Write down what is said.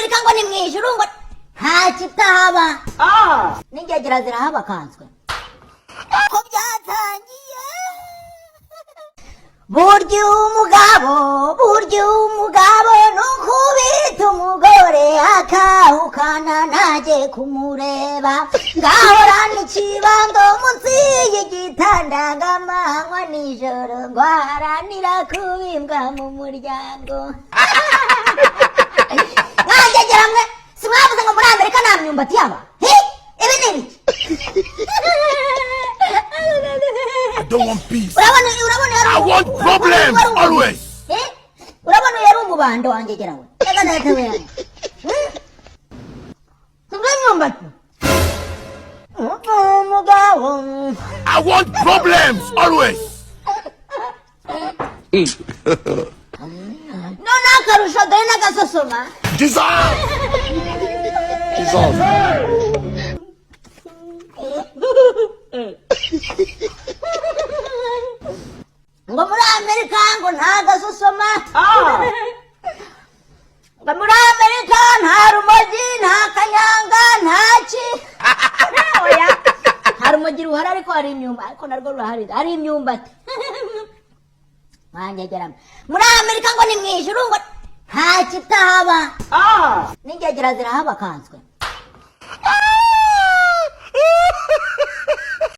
Amerika ngo ni mwijuru ngo nta kitahaba n'ingegera zirahaba kanzwe ko byatangiye burya umugabo nukubita umugore akahukana ntaje kumureba ngahorana ikibando munsi y'igitanda ngamanywa nijoro ngo aharanira kubimbwa mu muryango mwangegera mwe simwavuze ngo muri Amerika nta myumbati yaba ibi ni ibiki I don't want peace. I want problems always. Urabona yari umubando wangegera we. Ega ndatewe yani. Simwanyumbati. Umugabo. I want problems always. No nakarusha dore nagasosoma. Dissolve. Ngo muri Amerika ngo nta gasosoma. Ngo muri Amerika nta rumogi nta kanyanga nta ki. Oya. Hari umogi ruhari ariko hari imyumbati ariko narwo ruhari hari imyumbati. Mwangegera muri Amerika ngo ni mwijuru ngo nta kitahaba n'ingegera zirahaba kanzwe